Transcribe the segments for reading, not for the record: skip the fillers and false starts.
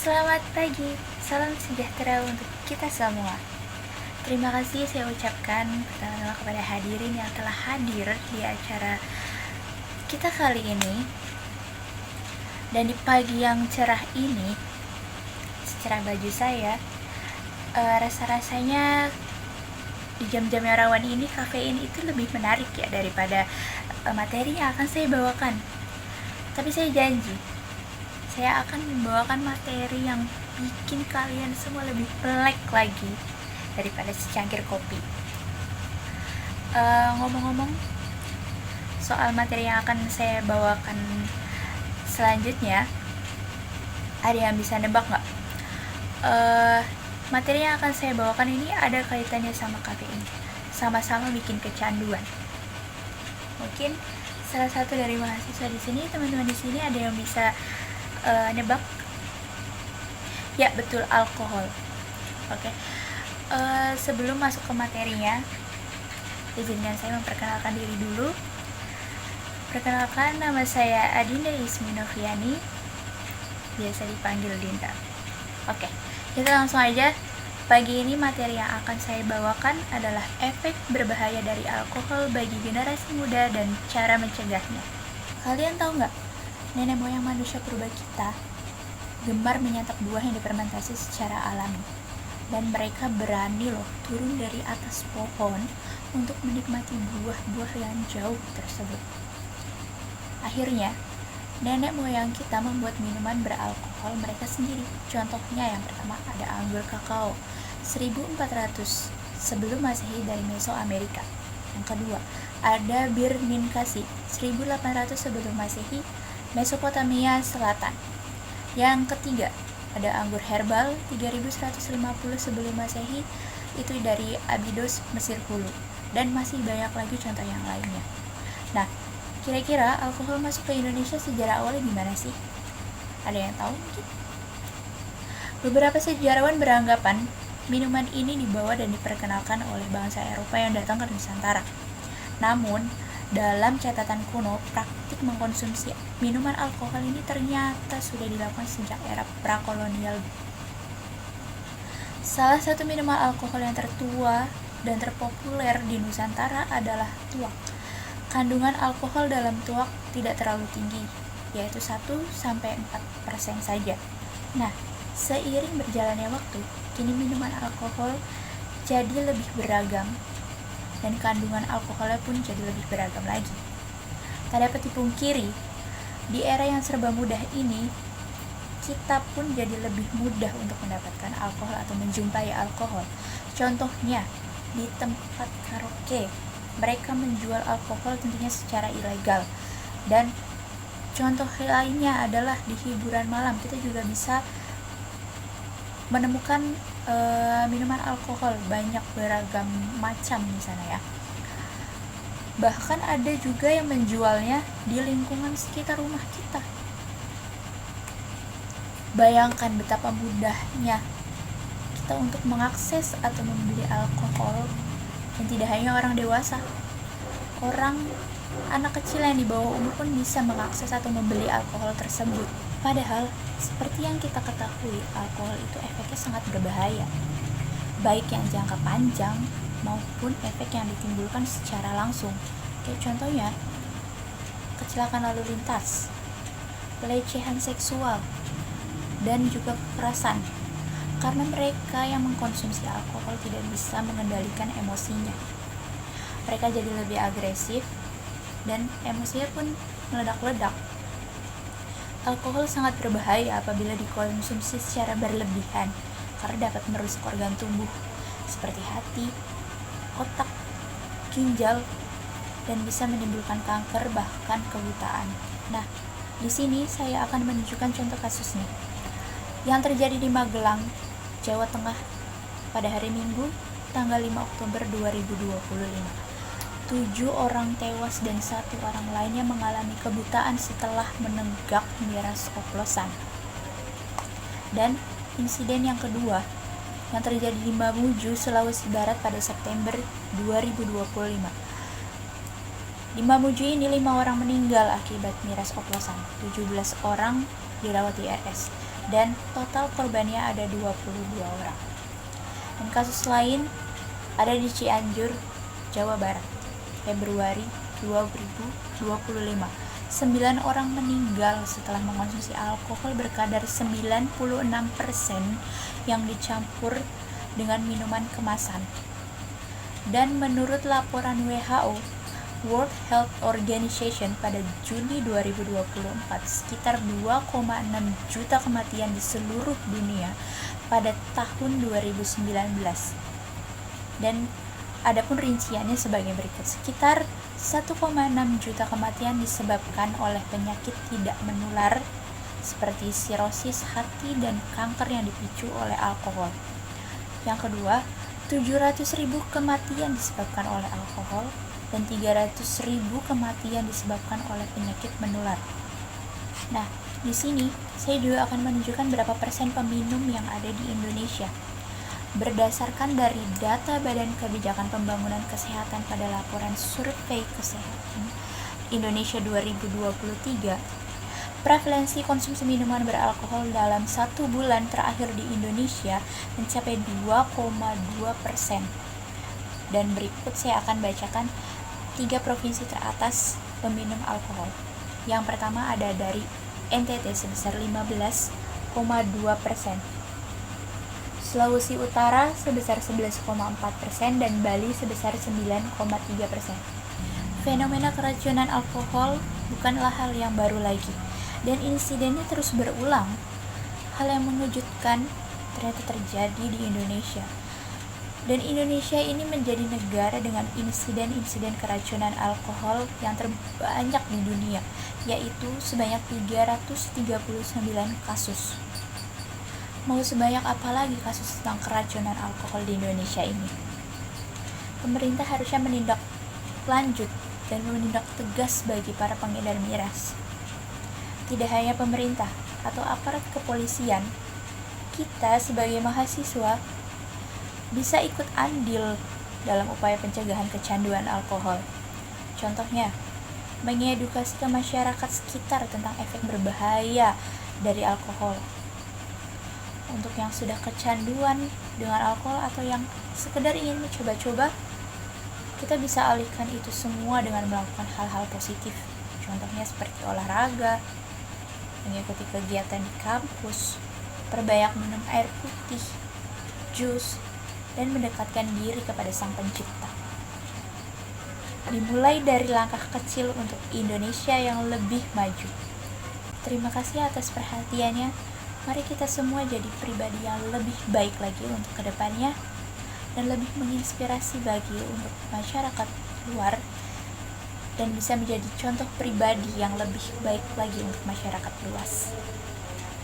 Selamat pagi, salam sejahtera untuk kita semua. Terima kasih saya ucapkan pertama-tama kepada hadirin yang telah hadir di acara kita kali ini. Dan di pagi yang cerah ini, secerah baju saya, rasa-rasanya di jam-jam yang rawan ini kafein itu lebih menarik ya daripada materi yang akan saya bawakan. Tapi saya janji, saya akan membawakan materi yang bikin kalian semua lebih melek lagi daripada secangkir kopi. Ngomong-ngomong soal materi yang akan saya bawakan selanjutnya, ada yang bisa nebak nggak? Materi yang akan saya bawakan ini ada kaitannya sama kafein, sama-sama bikin kecanduan. Mungkin salah satu dari mahasiswa di sini, teman-teman di sini ada yang bisa nebak? Ya, betul, alkohol. Oke. Sebelum masuk ke materinya, izinkan saya memperkenalkan diri dulu. Perkenalkan, nama saya Adinda Isminoviani, biasa dipanggil Dinda. Oke, kita langsung aja. Pagi ini materi yang akan saya bawakan adalah efek berbahaya dari alkohol bagi generasi muda dan cara mencegahnya. Kalian tahu nggak, nenek moyang manusia purba kita gemar menyantap buah yang difermentasi secara alami. Dan mereka berani loh turun dari atas pohon untuk menikmati buah-buah yang jauh tersebut. Akhirnya, nenek moyang kita membuat minuman beralkohol mereka sendiri. Contohnya yang pertama ada anggur kakao 1400 sebelum Masehi dari Mesoamerika. Yang kedua, ada bir ninkasi 1800 sebelum Masehi, Mesopotamia Selatan. Yang ketiga, ada anggur herbal 3150 sebelum Masehi, itu dari Abydos, Mesir Hulu. Dan masih banyak lagi contoh yang lainnya. Nah, kira-kira alkohol masuk ke Indonesia sejarah awalnya gimana sih? Ada yang tahu mungkin? Beberapa sejarawan beranggapan minuman ini dibawa dan diperkenalkan oleh bangsa Eropa yang datang ke Nusantara. Namun, dalam catatan kuno, praktik mengkonsumsi minuman alkohol ini ternyata sudah dilakukan sejak era prakolonial. Salah satu minuman alkohol yang tertua dan terpopuler di Nusantara adalah tuak. Kandungan alkohol dalam tuak tidak terlalu tinggi, yaitu 1-4% saja. Nah, seiring berjalannya waktu, kini minuman alkohol jadi lebih beragam dan kandungan alkoholnya pun jadi lebih beragam lagi. Tak dapat dipungkiri, di era yang serba mudah ini, kita pun jadi lebih mudah untuk mendapatkan alkohol atau menjumpai alkohol. Contohnya, di tempat karaoke, mereka menjual alkohol tentunya secara ilegal. Dan contoh lainnya adalah di hiburan malam, kita juga bisa menemukan minuman alkohol banyak beragam macam di sana ya. Bahkan ada juga yang menjualnya di lingkungan sekitar rumah kita. Bayangkan betapa mudahnya kita untuk mengakses atau membeli alkohol, dan tidak hanya orang dewasa, anak kecil yang di bawah umur pun bisa mengakses atau membeli alkohol tersebut. Padahal, seperti yang kita ketahui, alkohol itu efeknya sangat berbahaya, baik yang jangka panjang maupun efek yang ditimbulkan secara langsung. Kayak contohnya, kecelakaan lalu lintas, pelecehan seksual, dan juga kekerasan. Karena mereka yang mengkonsumsi alkohol tidak bisa mengendalikan emosinya. Mereka jadi lebih agresif dan emosinya pun meledak-ledak. Alkohol sangat berbahaya apabila dikonsumsi secara berlebihan karena dapat merusak organ tubuh seperti hati, otak, ginjal, dan bisa menimbulkan kanker bahkan kebutaan. Nah, di sini saya akan menunjukkan contoh kasusnya yang terjadi di Magelang, Jawa Tengah pada hari Minggu tanggal 5 Oktober 2025. 7 orang tewas dan 1 orang lainnya mengalami kebutaan setelah menenggak miras oplosan. Dan insiden yang kedua yang terjadi di Mamuju, Sulawesi Barat pada September 2025. Di Mamuju ini 5 orang meninggal akibat miras oplosan, 17 orang dirawat di RS. dan total korbannya ada 22 orang. Dan kasus lain ada di Cianjur, Jawa Barat, Februari 2025. 9 orang meninggal setelah mengonsumsi alkohol berkadar 96% yang dicampur dengan minuman kemasan. Dan menurut laporan WHO, World Health Organization pada Juni 2024, sekitar 2,6 juta kematian di seluruh dunia pada tahun 2019. Dan adapun rinciannya sebagai berikut. Sekitar 1,6 juta kematian disebabkan oleh penyakit tidak menular seperti sirosis hati dan kanker yang dipicu oleh alkohol. Yang kedua, 700.000 kematian disebabkan oleh alkohol dan 300.000 kematian disebabkan oleh penyakit menular. Nah, di sini saya juga akan menunjukkan berapa persen peminum yang ada di Indonesia. Berdasarkan dari data Badan Kebijakan Pembangunan Kesehatan pada laporan Survei Kesehatan Indonesia 2023, prevalensi konsumsi minuman beralkohol dalam 1 bulan terakhir di Indonesia mencapai 2,2%. Dan berikut saya akan bacakan 3 provinsi teratas peminum alkohol. Yang pertama ada dari NTT sebesar 15,2%. Sulawesi Utara sebesar 11,4% dan Bali sebesar 9,3%. Fenomena keracunan alkohol bukanlah hal yang baru lagi, dan insidennya terus berulang. Hal yang mengejutkan ternyata terjadi di Indonesia. Dan Indonesia ini menjadi negara dengan insiden-insiden keracunan alkohol yang terbanyak di dunia, yaitu sebanyak 339 kasus. Mau sebanyak apa lagi kasus tentang keracunan alkohol di Indonesia ini? Pemerintah harusnya menindak lanjut dan menindak tegas bagi para pengedar miras. Tidak hanya pemerintah atau aparat kepolisian, kita sebagai mahasiswa bisa ikut andil dalam upaya pencegahan kecanduan alkohol. Contohnya, mengedukasi ke masyarakat sekitar tentang efek berbahaya dari alkohol. Untuk yang sudah kecanduan dengan alkohol atau yang sekedar ingin mencoba-coba, kita bisa alihkan itu semua dengan melakukan hal-hal positif. Contohnya seperti olahraga, mengikuti kegiatan di kampus, perbanyak minum air putih, jus, dan mendekatkan diri kepada Sang Pencipta. Dimulai dari langkah kecil untuk Indonesia yang lebih maju. Terima kasih atas perhatiannya. Mari kita semua jadi pribadi yang lebih baik lagi untuk kedepannya dan lebih menginspirasi bagi untuk masyarakat luar dan bisa menjadi contoh pribadi yang lebih baik lagi untuk masyarakat luas.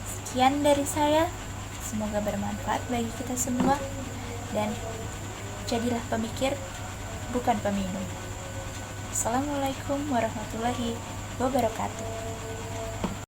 Sekian dari saya, semoga bermanfaat bagi kita semua dan jadilah pemikir, bukan peminum. Assalamualaikum warahmatullahi wabarakatuh.